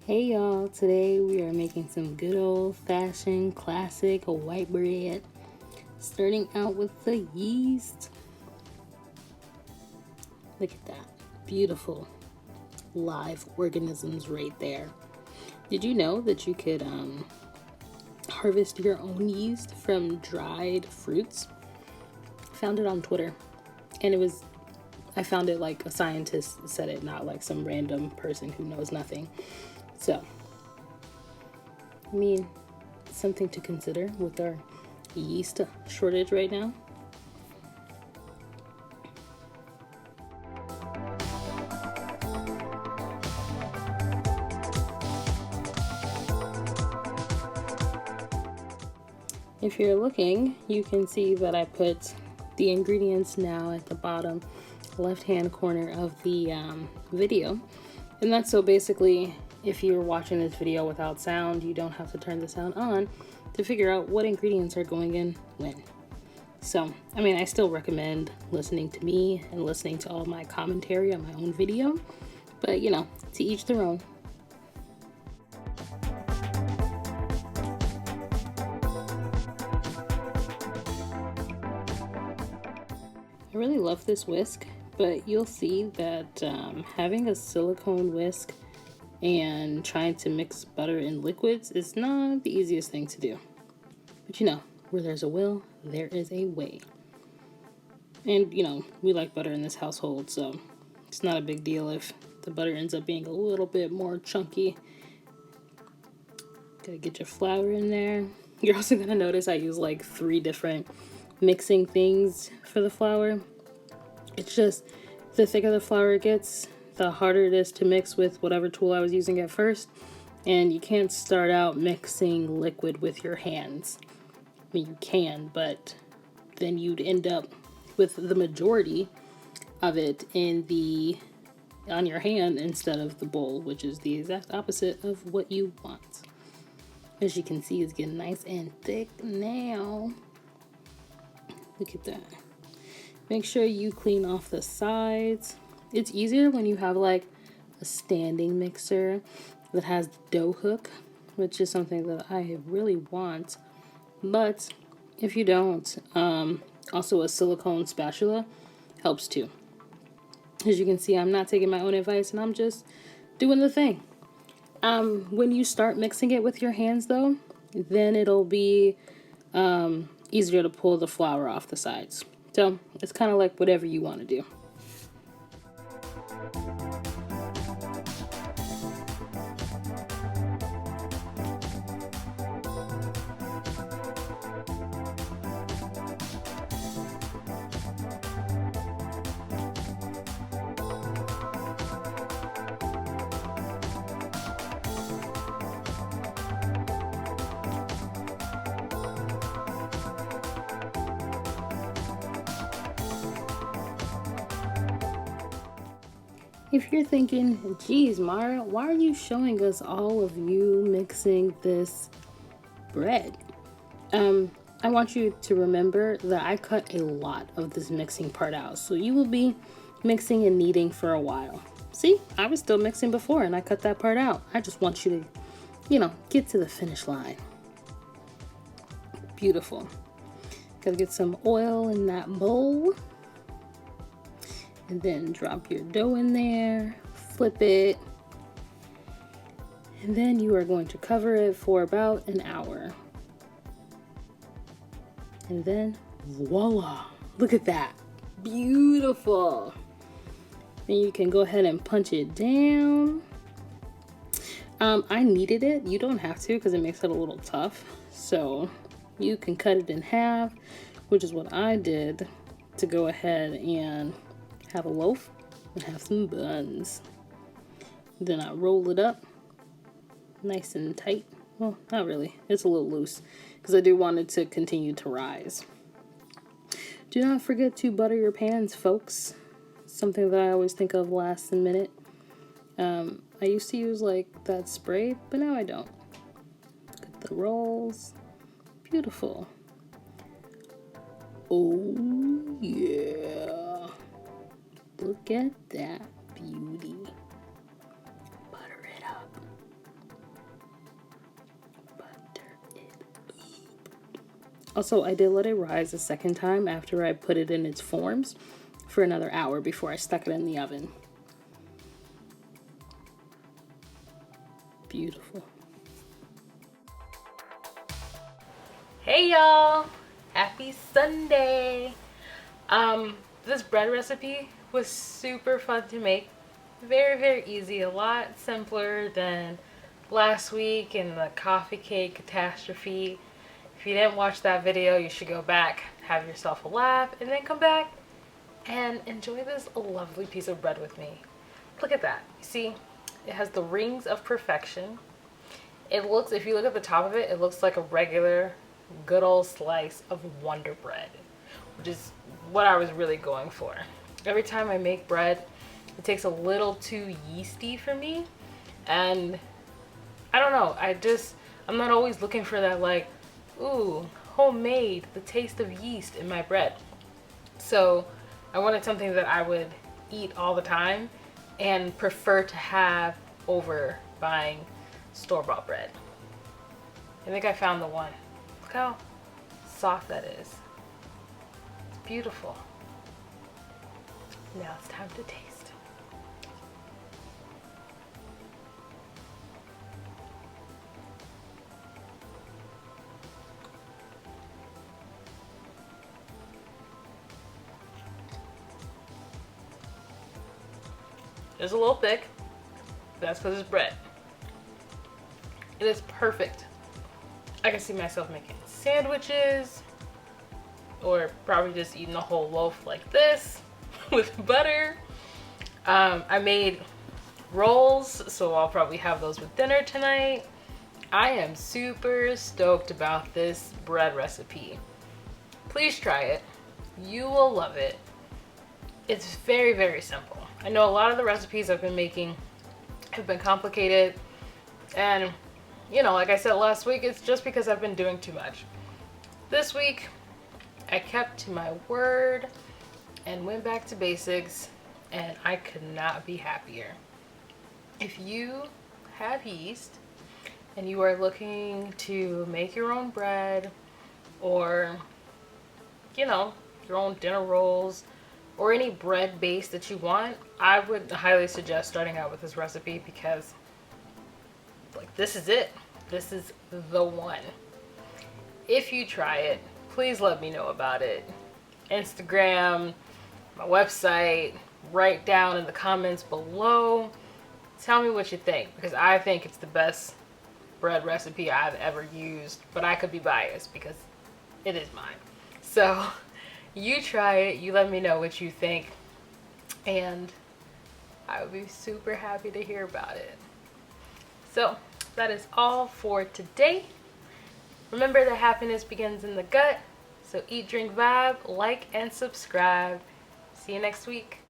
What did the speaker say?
Hey y'all, today we are making some good old fashioned classic white bread. Starting out with the yeast. Look at that. Beautiful live organisms right there. Did you know that you could harvest your own yeast from dried fruits? Found it on Twitter. And I found it like a scientist said it, not like some random person who knows nothing. So, something to consider with our yeast shortage right now. If you're looking, you can see that I put the ingredients now at the bottom left hand corner of the video. And that's so basically, if you're watching this video without sound, you don't have to turn the sound on to figure out what ingredients are going in when. So, I still recommend listening to me and listening to all my commentary on my own video, but to each their own. I really love this whisk, but you'll see that having a silicone whisk and trying to mix butter in liquids is not the easiest thing to do. But where there's a will, there is a way. And we like butter in this household, so it's not a big deal if the butter ends up being a little bit more chunky. Gotta get your flour in there. You're also gonna notice I use like 3 different mixing things for the flour. It's just the thicker the flour gets, the harder it is to mix with whatever tool I was using at first. And you can't start out mixing liquid with your hands. You can, but then you'd end up with the majority of it on your hand instead of the bowl, which is the exact opposite of what you want. As you can see, it's getting nice and thick now. Look at that. Make sure you clean off the sides. It's easier when you have like a standing mixer that has dough hook, which is something that I really want. But if you don't, also a silicone spatula helps too. As you can see, I'm not taking my own advice and I'm just doing the thing. When you start mixing it with your hands though, then it'll be easier to pull the flour off the sides. So it's kind of like whatever you want to do. If you're thinking, geez, Mara, why are you showing us all of you mixing this bread? I want you to remember that I cut a lot of this mixing part out. So you will be mixing and kneading for a while. See, I was still mixing before and I cut that part out. I just want you to, get to the finish line. Beautiful. Gotta get some oil in that bowl. And then drop your dough in there, flip it, and then you are going to cover it for about an hour. And then voila, look at that, beautiful. And you can go ahead and punch it down. I kneaded it. You don't have to because it makes it a little tough. So you can cut it in half, which is what I did to go ahead and have a loaf and have some buns. Then I roll it up nice and tight. Well, not really. It's a little loose because I do want it to continue to rise. Do not forget to butter your pans, folks. Something that I always think of last minute. I used to use like that spray, but now I don't. Look at the rolls. Beautiful. Oh yeah. Look at that beauty. Butter it up. Also, I did let it rise a second time after I put it in its forms for another hour before I stuck it in the oven. Beautiful. Hey y'all! Happy Sunday! This bread recipe was super fun to make. Very, very easy. A lot simpler than last week in the coffee cake catastrophe. If you didn't watch that video, you should go back, have yourself a laugh, and then come back and enjoy this lovely piece of bread with me. Look at that. You see, it has the rings of perfection. It looks, if you look at the top of it, it looks like a regular, good old slice of Wonder Bread, which is what I was really going for. Every time I make bread, it takes a little too yeasty for me. And I don't know, I'm not always looking for that like, ooh, homemade, the taste of yeast in my bread. So I wanted something that I would eat all the time and prefer to have over buying store-bought bread. I think I found the one. Look how soft that is. It's beautiful. Now it's time to taste. It's a little thick. That's because it's bread. It is perfect. I can see myself making sandwiches, or probably just eating a whole loaf like this with butter. I made rolls, so I'll probably have those with dinner tonight. I am super stoked about this bread recipe. Please try it. You will love it. It's very, very simple. I know a lot of the recipes I've been making have been complicated, and you know, like I said last week, it's just because I've been doing too much. This week, I kept to my word and went back to basics, and I could not be happier. If you have yeast and you are looking to make your own bread, or you know, your own dinner rolls, or any bread base that you want, I would highly suggest starting out with this recipe, because like, this is it. This is the one. If you try it, please let me know about it. Instagram, my website, write down in the comments below. Tell me what you think, because I think it's the best bread recipe I've ever used, but I could be biased because it is mine. So you try it, you let me know what you think, and I would be super happy to hear about it. So that is all for today. Remember that happiness begins in the gut. So eat, drink, vibe, like, and subscribe. See you next week.